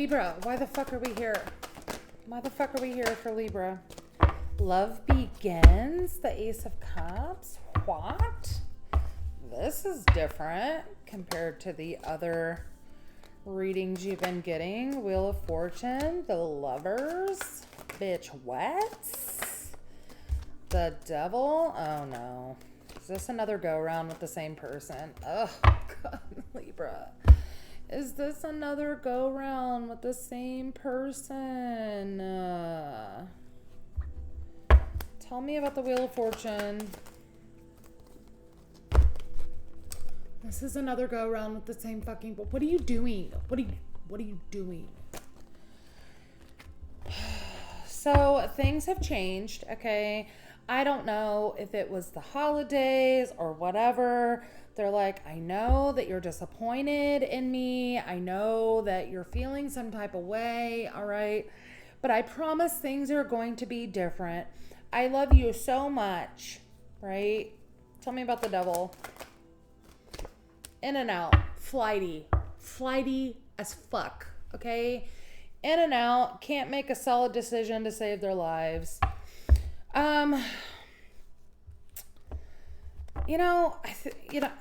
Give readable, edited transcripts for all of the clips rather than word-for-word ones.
Libra, why the fuck are we here? Why the fuck are we here for Libra? Love begins, the Ace of Cups. What? This is different compared to the other readings you've been getting. Wheel of Fortune, the Lovers. Bitch, what? The Devil. Oh no. Is this another go around with the same person? Oh God, Libra. Is this another go round with the same person? Tell me about the Wheel of Fortune. This is another go around with the same fucking. What are you doing? What are you doing? So things have changed. Okay, I don't know if it was the holidays or whatever. They're like, I know that you're disappointed in me. I know that you're feeling some type of way. All right. But I promise things are going to be different. I love you so much. Right? Tell me about the Devil. In and out. Flighty. Flighty as fuck. Okay? In and out. Can't make a solid decision to save their lives.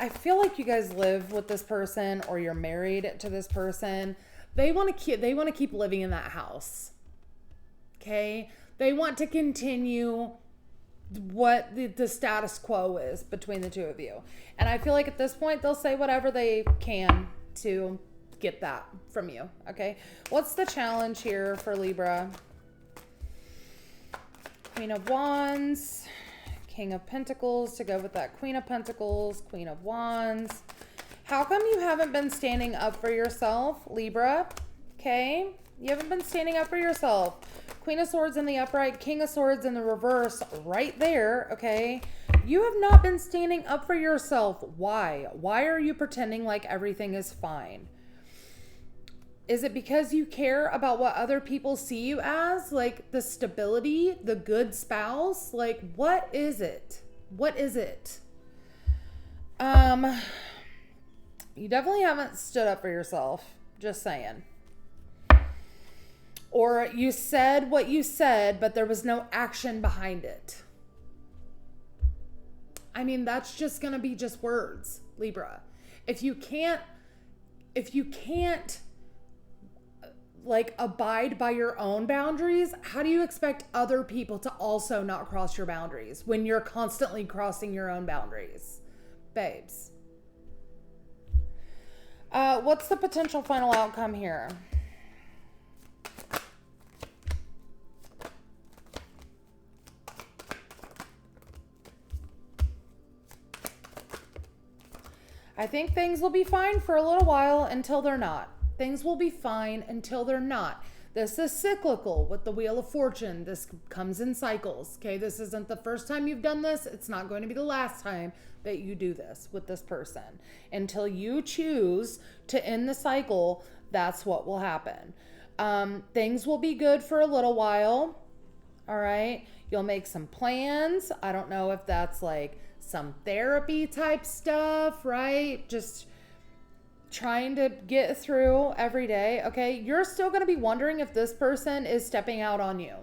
I feel like you guys live with this person or you're married to this person. They want to keep living in that house. Okay? They want to continue what the status quo is between the two of you. And I feel like at this point they'll say whatever they can to get that from you. Okay? What's the challenge here for Libra? Queen of Wands. King of Pentacles to go with that Queen of Pentacles, Queen of Wands. How come you haven't been standing up for yourself, Libra? Okay? You haven't been standing up for yourself. Queen of Swords in the upright, King of Swords in the reverse right there, okay? You have not been standing up for yourself. Why? Why are you pretending like everything is fine? Is it because you care about what other people see you as? Like the stability, the good spouse? Like, what is it? What is it? You definitely haven't stood up for yourself. Just saying. Or you said what you said, but there was no action behind it. I mean, that's just going to be just words, Libra. If you can't like abide by your own boundaries, how do you expect other people to also not cross your boundaries when you're constantly crossing your own boundaries? Babes. What's the potential final outcome here? I think things will be fine for a little while until they're not. Things will be fine until they're not. This is cyclical with the Wheel of Fortune. This comes in cycles, okay? This isn't the first time you've done this. It's not going to be the last time that you do this with this person. Until you choose to end the cycle, that's what will happen. Things will be good for a little while, all right? You'll make some plans. I don't know if that's like some therapy type stuff, right? Just trying to get through every day, okay? You're still going to be wondering if this person is stepping out on you.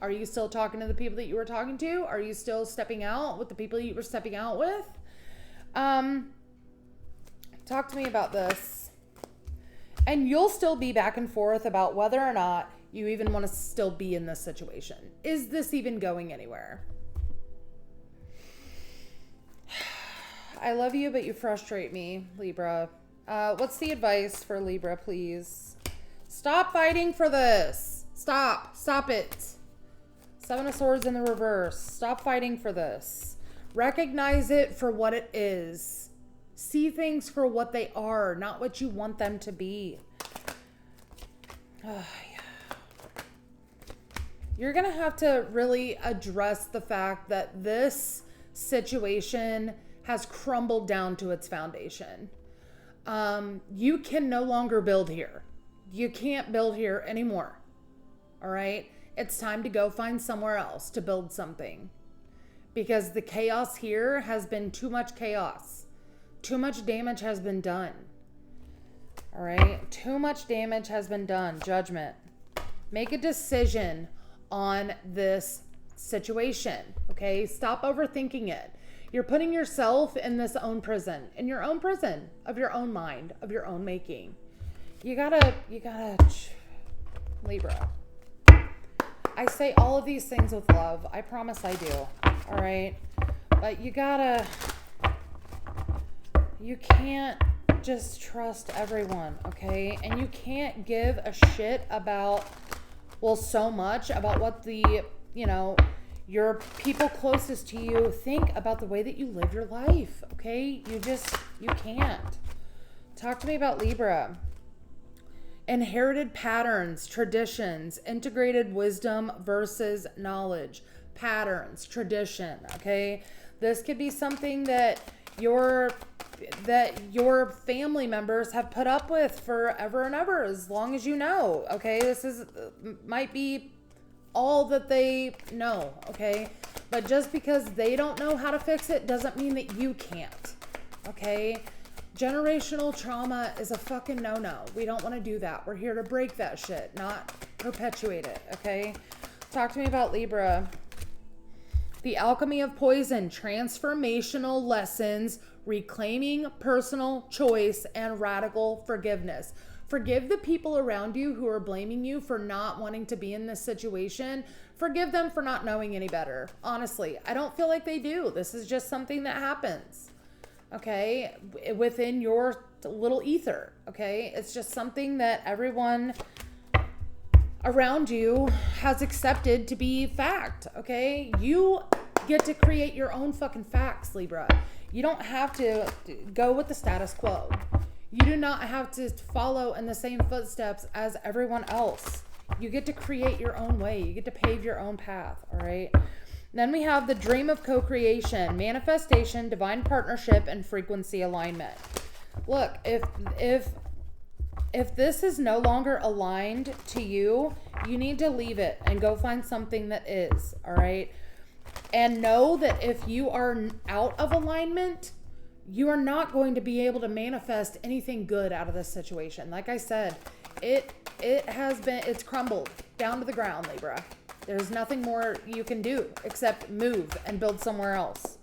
Are you still talking to the people that you were talking to? Are you still stepping out with the people you were stepping out with? Talk to me about this. And you'll still be back and forth about whether or not you even want to still be in this situation. Is this even going anywhere? I love you, but you frustrate me, Libra. What's the advice for Libra, please? Stop fighting for this. Stop it. Seven of Swords in the reverse. Stop fighting for this. Recognize it for what it is. See things for what they are, not what you want them to be. Oh, yeah. You're going to have to really address the fact that this situation has crumbled down to its foundation. You can no longer build here. You can't build here anymore. All right? It's time to go find somewhere else to build something. Because the chaos here has been too much chaos. Too much damage has been done. All right. Too much damage has been done. Judgment. Make a decision on this situation. Okay. Stop overthinking it. You're putting yourself in this own prison, of your own mind, of your own making. You gotta, Libra. I say all of these things with love. I promise I do. All right. But you can't just trust everyone, okay? And you can't give a shit about, so much about what your people closest to you think about the way that you live your life, okay? You can't. Talk to me about Libra. Inherited patterns, traditions, integrated wisdom versus knowledge. Patterns, tradition, okay? This could be something that your family members have put up with forever and ever, as long as you know, okay? This might be all that they know, okay? But just because they don't know how to fix it doesn't mean that you can't, okay? Generational trauma is a fucking no-no. We don't want to do that. We're here to break that shit, not perpetuate it, okay? Talk to me about Libra. The alchemy of poison, transformational lessons, reclaiming personal choice, and radical forgiveness. Forgive the people around you who are blaming you for not wanting to be in this situation. Forgive them for not knowing any better. Honestly, I don't feel like they do. This is just something that happens, okay, within your little ether, okay? It's just something that everyone around you has accepted to be fact, okay? You get to create your own fucking facts, Libra. You don't have to go with the status quo. You do not have to follow in the same footsteps as everyone else. You get to create your own way. You get to pave your own path, all right? Then we have the dream of co-creation, manifestation, divine partnership, and frequency alignment. Look, if this is no longer aligned to you, you need to leave it and go find something that is, all right? And know that if you are out of alignment, you are not going to be able to manifest anything good out of this situation. Like I said, it's crumbled down to the ground, Libra. There's nothing more you can do except move and build somewhere else.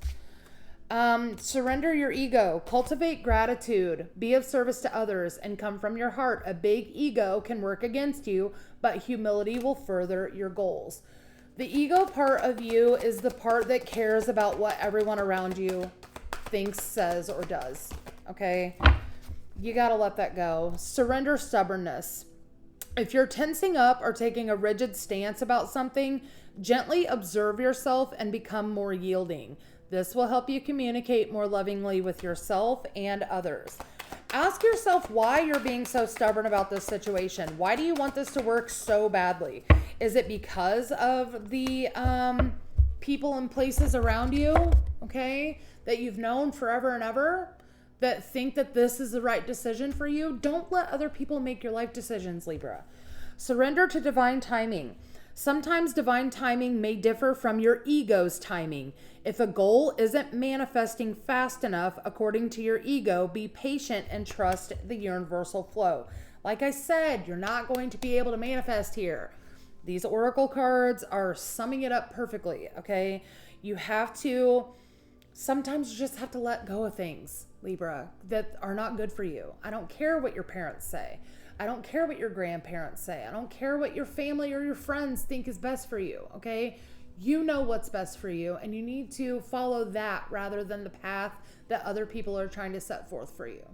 Surrender your ego, cultivate gratitude, be of service to others, and come from your heart. A big ego can work against you, but humility will further your goals. The ego part of you is the part that cares about what everyone around you thinks, says, or does, okay? You gotta let that go. Surrender stubbornness. If you're tensing up or taking a rigid stance about something, gently observe yourself and become more yielding. This will help you communicate more lovingly with yourself and others. Ask yourself why you're being so stubborn about this situation. Why do you want this to work so badly? Is it because of the people and places around you, okay, that you've known forever and ever, that think that this is the right decision for you? Don't let other people make your life decisions, Libra. Surrender to divine timing. Sometimes divine timing may differ from your ego's timing. If a goal isn't manifesting fast enough according to your ego, be patient and trust the universal flow. Like I said, you're not going to be able to manifest here. These oracle cards are summing it up perfectly, okay? Sometimes you just have to let go of things, Libra, that are not good for you. I don't care what your parents say. I don't care what your grandparents say. I don't care what your family or your friends think is best for you, okay? You know what's best for you, and you need to follow that rather than the path that other people are trying to set forth for you.